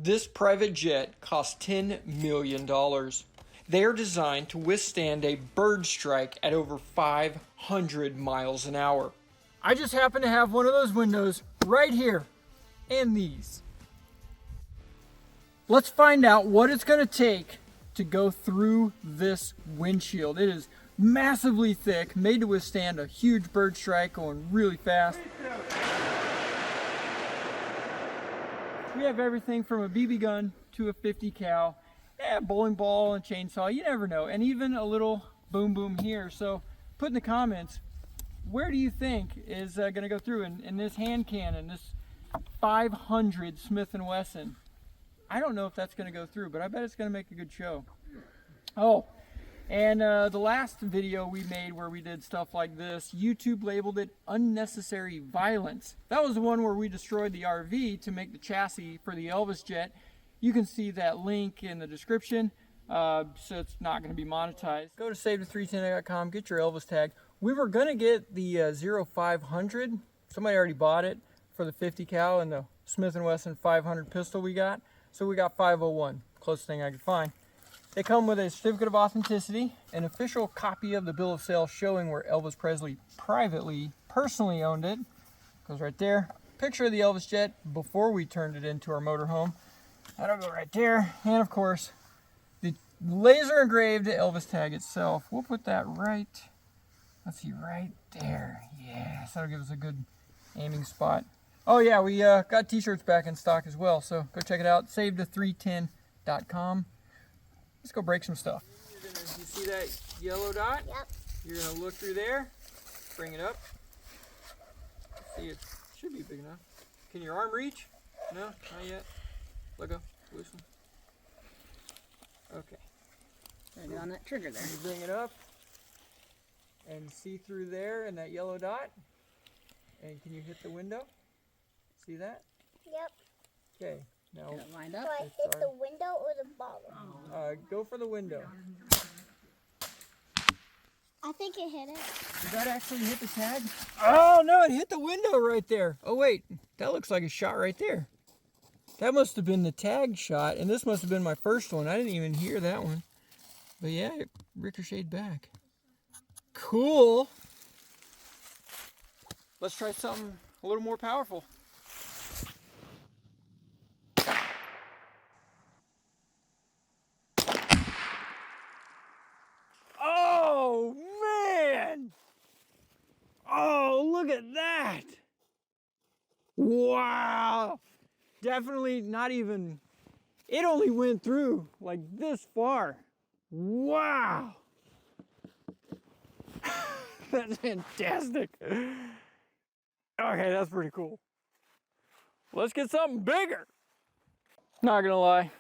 This private jet cost $10 million. They are designed to withstand a bird strike at over 500 miles an hour. I just happen to have one of those windows right here, and these. Let's find out what it's going to take to go through this windshield. It is massively thick, made to withstand a huge bird strike going really fast. We have everything from a BB gun to a 50 cal, bowling ball and chainsaw, you never know, and even a little boom boom here. So put in the comments, where do you think is going to go through in this hand cannon, this 500 Smith & Wesson? I don't know if that's going to go through, but I bet it's going to make a good show. Oh, and the last video we made where we did stuff like this, YouTube labeled it unnecessary violence. That was the one where we destroyed the RV to make the chassis for the Elvis jet. You can see that link in the description, so it's not going to be monetized. Go to SaveThe310.com, get your Elvis tag. We were going to get the 0500. Somebody already bought it for the 50 cal and the Smith & Wesson 500 pistol we got. So we got 501, closest thing I could find. They come with a certificate of authenticity, an official copy of the bill of sale showing where Elvis Presley personally owned it. Goes right there. Picture of the Elvis jet before we turned it into our motorhome. That'll go right there. And of course, the laser engraved Elvis tag itself. We'll put that right, let's see, right there. Yes, that'll give us a good aiming spot. Oh yeah, we got t-shirts back in stock as well, so go check it out, SaveThe310.com. Let's go break some stuff. You see that yellow dot? Yep. You're gonna look through there, bring it up. See, it should be big enough. Can your arm reach? No, not yet. Let go, loosen. Okay. Right on that trigger there. You bring it up and see through there in that yellow dot. And can you hit the window? See that? Yep. Okay. Now, Get it lined up. Do I hit the window or the bottom? go for the window. I think it hit it. Did that actually hit the tag? Oh no, it hit the window right there. Oh wait, that looks like a shot right there. That must have been the tag shot, and this must have been my first one. I didn't even hear that one. But yeah, it ricocheted back. Cool. Let's try something a little more powerful. Oh, man! Oh, look at that! Wow! Definitely not even, it only went through like this far. Wow! That's fantastic. Okay, that's pretty cool. Let's get something bigger. Not gonna lie,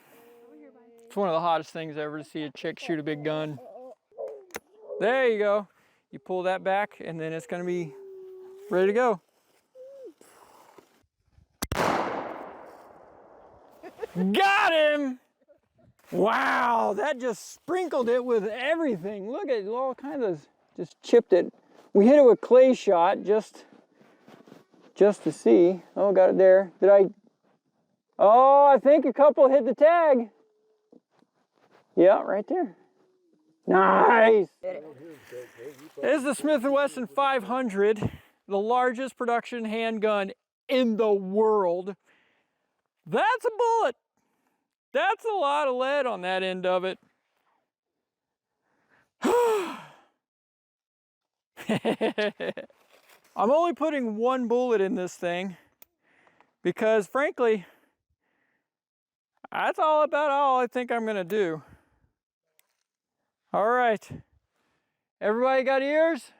it's one of the hottest things ever to see a chick shoot a big gun. There you go. You pull that back and then it's gonna be ready to go. Got him! Wow, that just sprinkled it with everything. Look at it, all kinds of, just chipped it. We hit it with clay shot just to see. Oh, got it there. Oh, I think a couple hit the tag. Yeah, right there. Nice. This is the Smith & Wesson 500, the largest production handgun in the world. That's a bullet. That's a lot of lead on that end of it. I'm only putting one bullet in this thing because, frankly, that's all I think I'm gonna do. All right. Everybody got ears?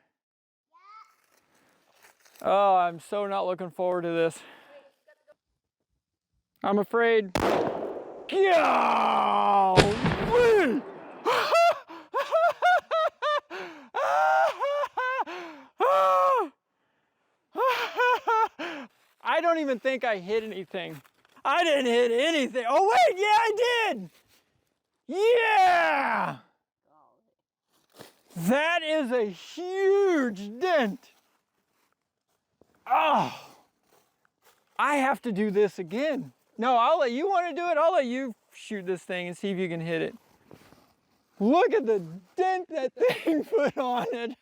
Yeah. Oh, I'm so not looking forward to this. I'm afraid. Golly! I don't even think I hit anything. I didn't hit anything. Oh wait, yeah, I did. Yeah! That is a huge dent. Oh, I have to do this again. No, I'll let you want to do it. I'll let you shoot this thing and see if you can hit it. Look at the dent that thing put on it.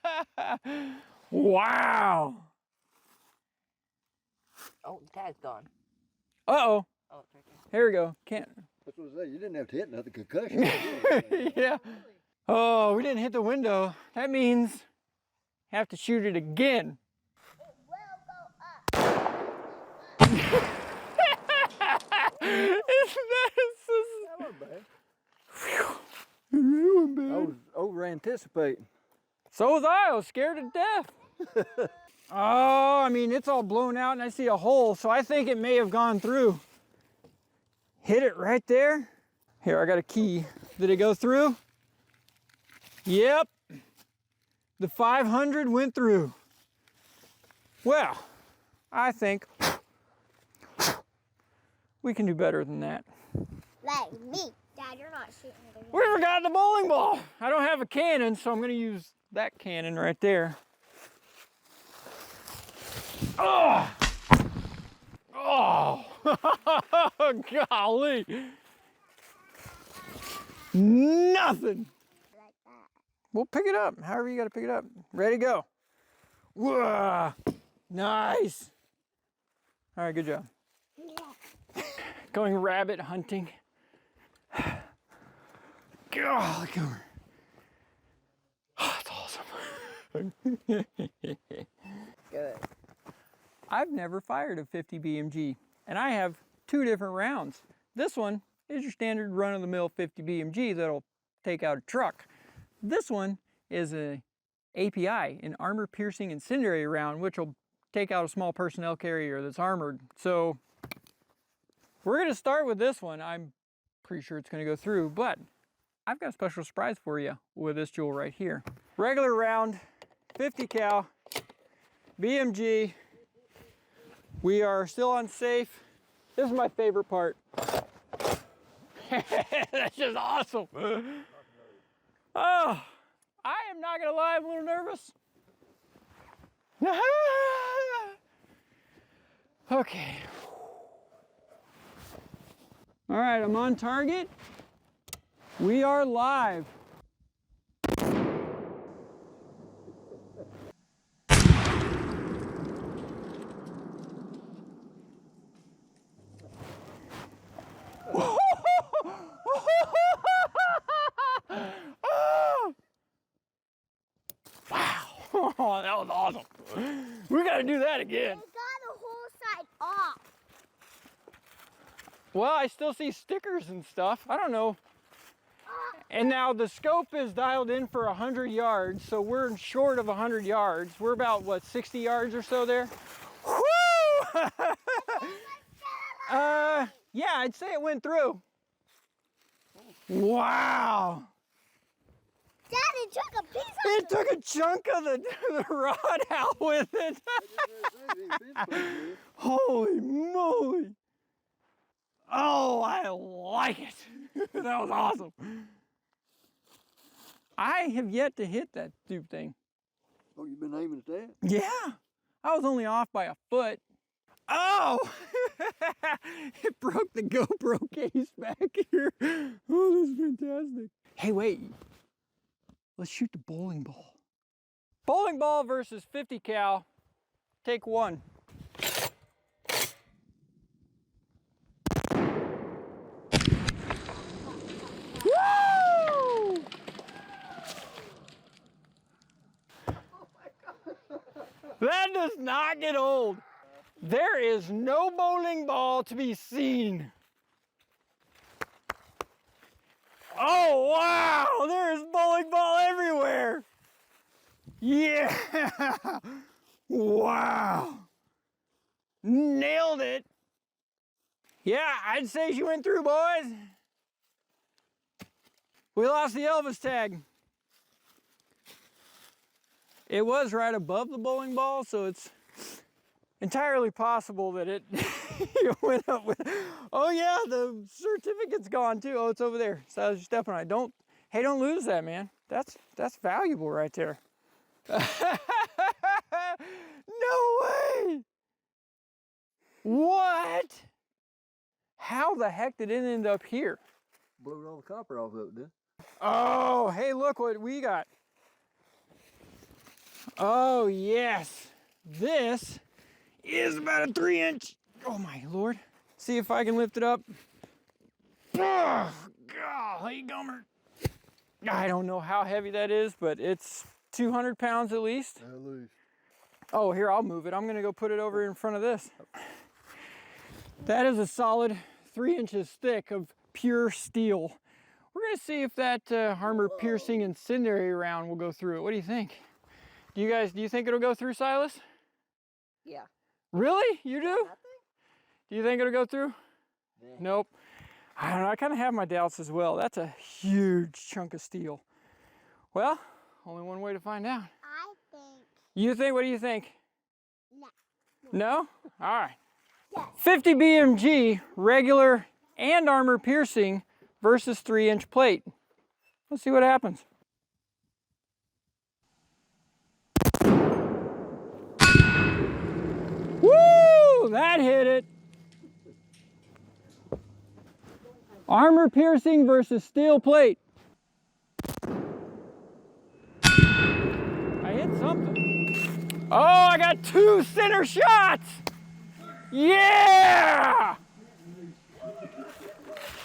Wow. Oh, the tag's gone. Uh-oh. Oh, it's right there. Here we go. Can't. That's what I say. You didn't have to hit nothing. Concussion. Yeah. Oh, we didn't hit the window. That means have to shoot it again. It will go up. That wasn't bad. I was over anticipating. So was I. I was scared to death. Oh, I mean, it's all blown out and I see a hole, so I think it may have gone through. Hit it right there. Here, I got a key. Did it go through? Yep. The 500 went through. Well, I think we can do better than that. Like me. Dad, you're not shooting it again. We forgot the bowling ball. I don't have a cannon, so I'm gonna use that cannon right there. Oh! Oh! Golly! Nothing! Like that. We'll pick it up, however you gotta pick it up. Ready, go. Whoa! Nice! All right, good job. Yeah. Going rabbit hunting. Golly, come here. Oh, that's awesome. Good. I've never fired a 50 BMG, and I have 2 different rounds. This one is your standard run-of-the-mill 50 BMG that'll take out a truck. This one is a API, an armor-piercing incendiary round, which will take out a small personnel carrier that's armored. So we're gonna start with this one. I'm pretty sure it's gonna go through, but I've got a special surprise for you with this jewel right here. Regular round, 50 cal, BMG. We are still unsafe. This is my favorite part. That's just awesome. Oh, I am not gonna lie, I'm a little nervous. Okay. All right, I'm on target. We are live. Wow, oh, that was awesome. We gotta do that again. It got the whole side off. Well, I still see stickers and stuff. I don't know. And now the scope is dialed in for 100 yards, so we're short of 100 yards. We're about, what, 60 yards or so there? Woo! Yeah, I'd say it went through. Wow. Dad, it took a piece of It took a chunk of the rod out with it. Holy moly. Oh, I like it. That was awesome. I have yet to hit that stupid thing. Oh, you've been aiming at that? Yeah, I was only off by a foot. Oh, it broke the GoPro case back here. Oh, this is fantastic. Hey, wait, let's shoot the bowling ball. Bowling ball versus 50 cal, take one. Woo! That does not get old. There is no bowling ball to be seen. Oh, wow, there's bowling ball everywhere. Yeah, wow. Nailed it. Yeah, I'd say she went through, boys. We lost the Elvis tag. It was right above the bowling ball, so it's entirely possible that it went up with. Oh yeah, the certificate's gone too. Oh, it's over there. So I was stepping on it. Don't lose that, man. That's valuable right there. No way! What? How the heck did it end up here? Blew all the copper off of it, didn't Oh, hey, look what we got. Oh, yes. This is about a 3-inch. Oh, my Lord. See if I can lift it up. Oh, golly gummer. I don't know how heavy that is, but it's 200 pounds at least. At least. Oh, here, I'll move it. I'm gonna go put it over in front of this. That is a solid 3 inches thick of pure steel. We're gonna see if that armor piercing incendiary round will go through it. What do you think? Do you think it'll go through, Silas? Yeah. Really? You do? I think. Do you think it'll go through? Yeah. Nope. I don't know, I kind of have my doubts as well. That's a huge chunk of steel. Well, only one way to find out. I think. You think, what do you think? No. No? All right. Yes. 50 BMG, regular and armor piercing versus 3-inch plate. Let's see what happens. Woo! That hit it. Armor piercing versus steel plate. I hit something. Oh, I got 2 center shots. Yeah!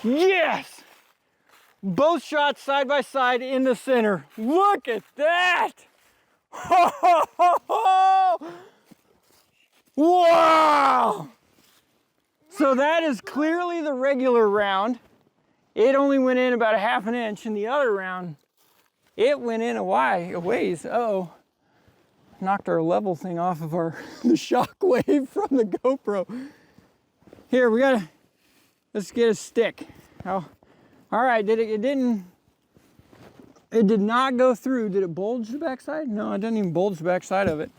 Yes! Both shots side by side in the center. Look at that! Ho, ho, ho, ho! Wow! So that is clearly the regular round. It only went in about a 1/2 inch, and the other round, it went in a ways. Uh-oh. Knocked our level thing off of the shock wave from the GoPro. Here, let's get a stick. Oh, all right, it did not go through. Did it bulge the backside? No, it didn't even bulge the backside of it.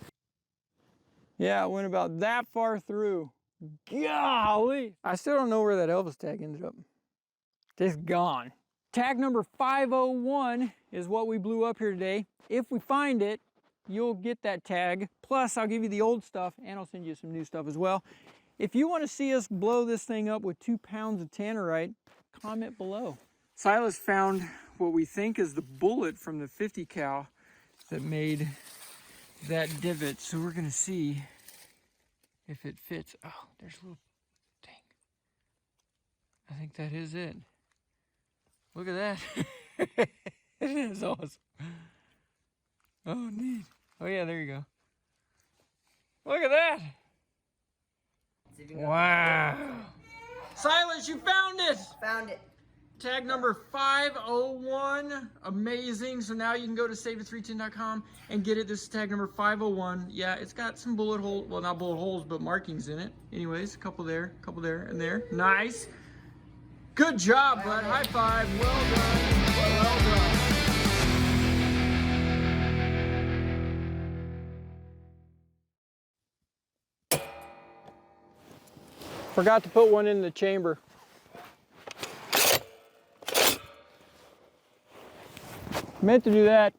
Yeah, it went about that far through. Golly. I still don't know where that Elvis tag ended up. It's gone. Tag number 501 is what we blew up here today. If we find it, you'll get that tag. Plus, I'll give you the old stuff and I'll send you some new stuff as well. If you want to see us blow this thing up with 2 pounds of tannerite, comment below. Silas found what we think is the bullet from the 50 cal that made that divot. So we're going to see if it fits. Oh, there's a little thing. I think that is it. Look at that. It is awesome. Oh, neat. Oh, yeah, there you go. Look at that. Wow. Silas, you found it. Found it. Tag number 501. Amazing. So now you can go to save310.com and get it. This is tag number 501. Yeah, it's got some bullet holes. Well, not bullet holes, but markings in it. Anyways, a couple there, and there. Nice. Good job, bud. High five. Well done. Well done. Forgot to put one in the chamber. Meant to do that.